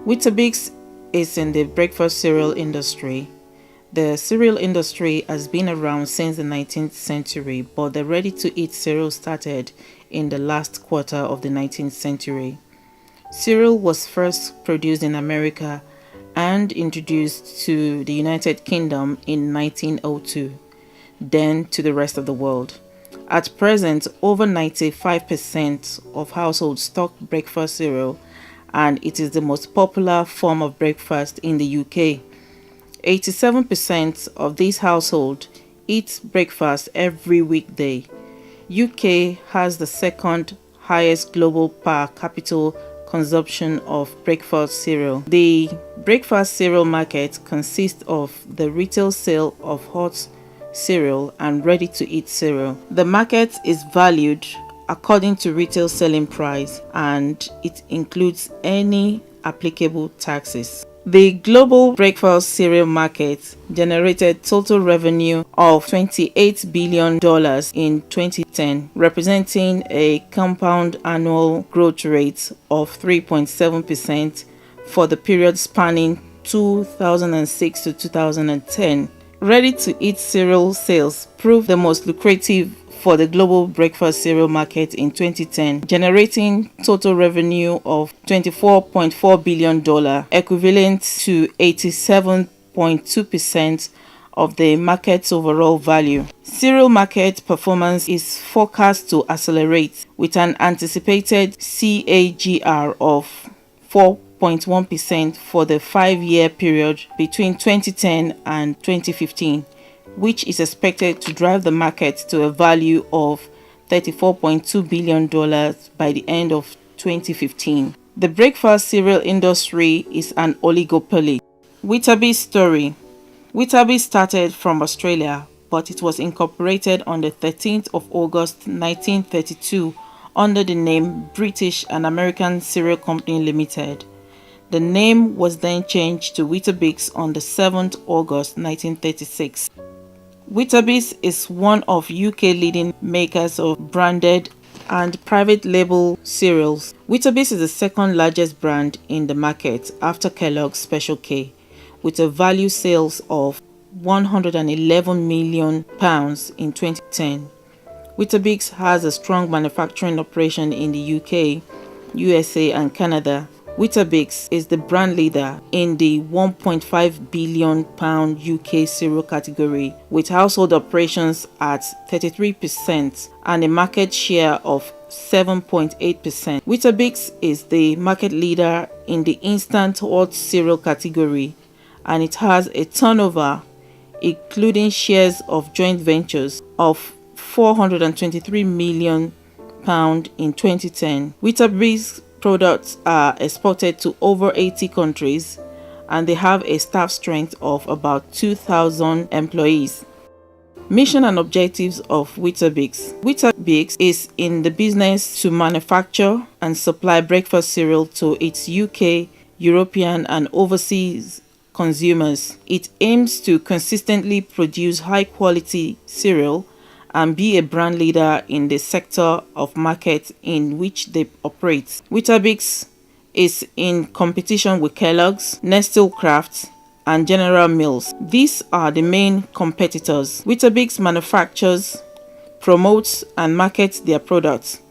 Weetabix is in the breakfast cereal industry. The cereal industry has been around since the 19th century, but the ready-to-eat cereal started in the last quarter of the 19th century. Cereal was first produced in America and introduced to the United Kingdom in 1902, then to the rest of the world. At present, over 95% of households stock breakfast cereal, and it is the most popular form of breakfast in the UK. 87% of these households eat breakfast every weekday. UK has the second highest global per capita consumption of breakfast cereal. The breakfast cereal market consists of the retail sale of hot cereal and ready-to-eat cereal. The market is valued according to retail selling price, and it includes any applicable taxes. The global breakfast cereal market generated total revenue of $28 billion in 2010, representing a compound annual growth rate of 3.7% for the period spanning 2006 to 2010. Ready-to-eat cereal sales proved the most lucrative for the global breakfast cereal market in 2010, generating total revenue of $24.4 billion, equivalent to 87.2% of the market's overall value. Cereal market performance is forecast to accelerate with an anticipated CAGR of 4.1% for the 5-year period between 2010 and 2015. Which is expected to drive the market to a value of $34.2 billion by the end of 2015. The breakfast cereal industry is an oligopoly. Weetabix story. Weetabix started from Australia, but it was incorporated on the 13th of August 1932 under the name British and American Cereal Company Limited. The name was then changed to Weetabix on the 7th August 1936. Weetabix is one of UK leading makers of branded and private label cereals. Weetabix is the second largest brand in the market after Kellogg's Special K, with a value sales of £111 million in 2010. Weetabix has a strong manufacturing operation in the UK, USA and Canada. Weetabix is the brand leader in the £1.5 billion UK cereal category, with household operations at 33% and a market share of 7.8%. Weetabix is the market leader in the instant hot cereal category, and it has a turnover, including shares of joint ventures, of £423 million in 2010. Weetabix products are exported to over 80 countries, and they have a staff strength of about 2,000 employees. Mission and objectives of Weetabix. Weetabix is in the business to manufacture and supply breakfast cereal to its UK, European and overseas consumers. It aims to consistently produce high quality cereal and be a brand leader in the sector of market in which they operate. Weetabix is in competition with Kellogg's, Nestle Kraft, and General Mills. These are the main competitors. Weetabix manufactures, promotes, and markets their products.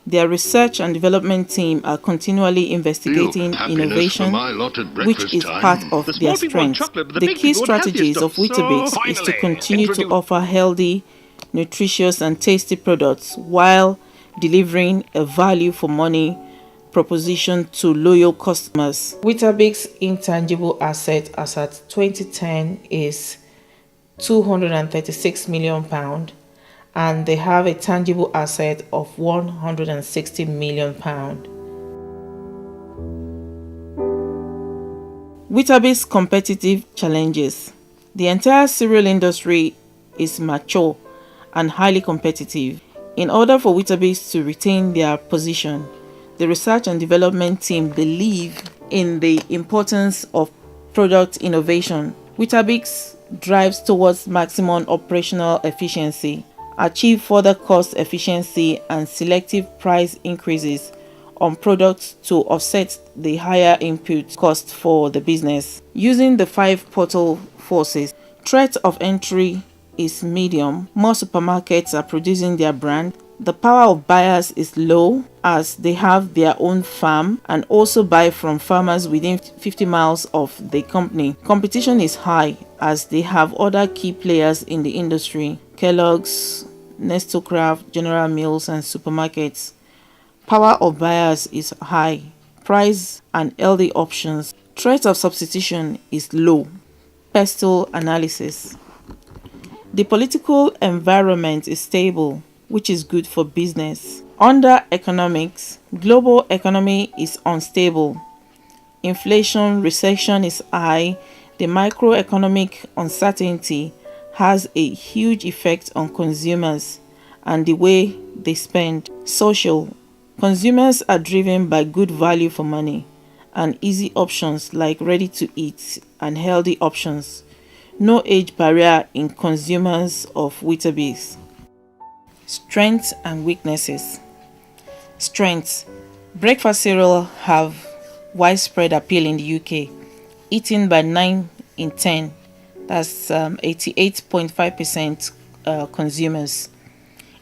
Their research and development team are continually investigating innovation, which is part of their strength. The key strategies of Weetabix is to continue to offer healthy, nutritious and tasty products while delivering a value for money proposition to loyal customers. Weetabix intangible asset as at 2010 is £236 million, and they have a tangible asset of £160 million. Weetabix competitive challenges. The entire cereal industry is mature and highly competitive. In order for Weetabix to retain their position, the research and development team believe in the importance of product innovation. Weetabix drives towards maximum operational efficiency, achieve further cost efficiency and selective price increases on products to offset the higher input cost for the business. Using the 5 portal forces, threat of entry is medium. More supermarkets are producing their brand. The power of buyers is low as they have their own farm and also buy from farmers within 50 miles of the company. Competition is high as they have other key players in the industry: Kellogg's, Nestle Craft, General Mills, and supermarkets. Power of buyers is high. Price and healthy options. Threat of substitution is low. Pestle analysis. The political environment is stable, which is good for business. Under economics, global economy is unstable. Inflation, recession is high. The macroeconomic uncertainty has a huge effect on consumers and the way they spend. Social, consumers are driven by good value for money and easy options like ready to eat and healthy options. No age barrier in consumers of Weetabix. Strengths and weaknesses. Strengths. Breakfast cereal have widespread appeal in the UK, eaten by 9 in 10, that's 88.5% consumers.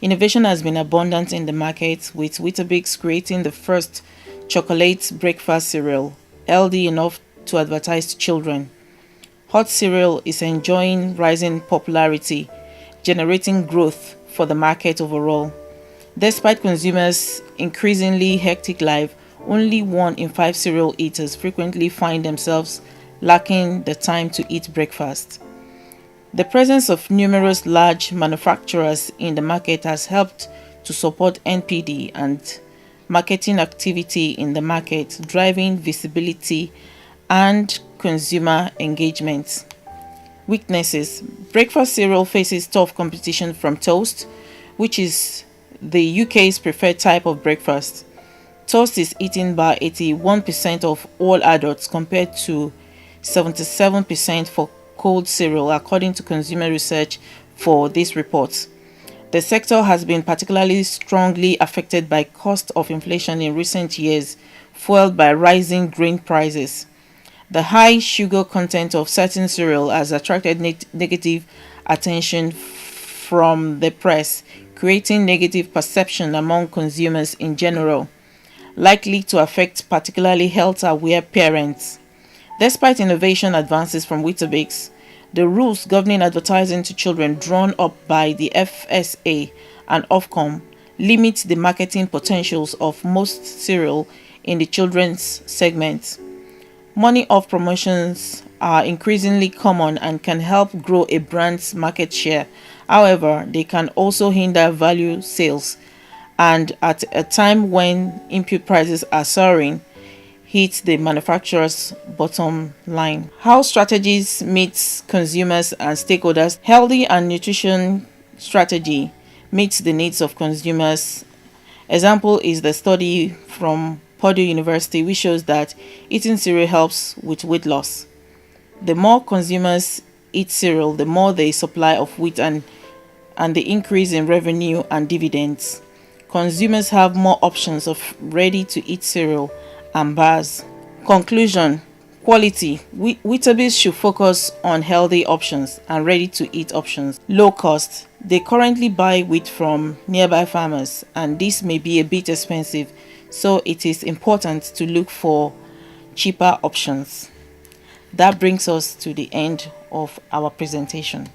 Innovation has been abundant in the market, with Weetabix creating the first chocolate breakfast cereal, healthy enough to advertise to children. Hot cereal is enjoying rising popularity, generating growth for the market overall. Despite consumers' increasingly hectic life, only 1 in 5 cereal eaters frequently find themselves lacking the time to eat breakfast. The presence of numerous large manufacturers in the market has helped to support NPD and marketing activity in the market, driving visibility and consumer engagement. Weaknesses. Breakfast cereal faces tough competition from toast, which is the UK's preferred type of breakfast. Toast is eaten by 81% of all adults compared to 77% for cold cereal, according to consumer research for this report. The sector has been particularly strongly affected by cost of inflation in recent years, fueled by rising grain prices. The high sugar content of certain cereal has attracted negative attention from the press, creating negative perception among consumers in general, likely to affect particularly health-aware parents. Despite innovation advances from Weetabix, the rules governing advertising to children drawn up by the FSA and Ofcom limit the marketing potentials of most cereal in the children's segment. Money-off promotions are increasingly common and can help grow a brand's market share. However, they can also hinder value sales and, at a time when input prices are soaring, hit the manufacturer's bottom line. How strategies meet consumers and stakeholders. Healthy and nutrition strategy meets the needs of consumers. Example is the study from Purdue University, which shows that eating cereal helps with weight loss. The more consumers eat cereal, the more the supply of wheat and the increase in revenue and dividends. Consumers have more options of ready-to-eat cereal and bars. Conclusion. Quality. Weetabix should focus on healthy options and ready-to-eat options. Low cost. They currently buy wheat from nearby farmers, and this may be a bit expensive, so it is important to look for cheaper options. That brings us to the end of our presentation.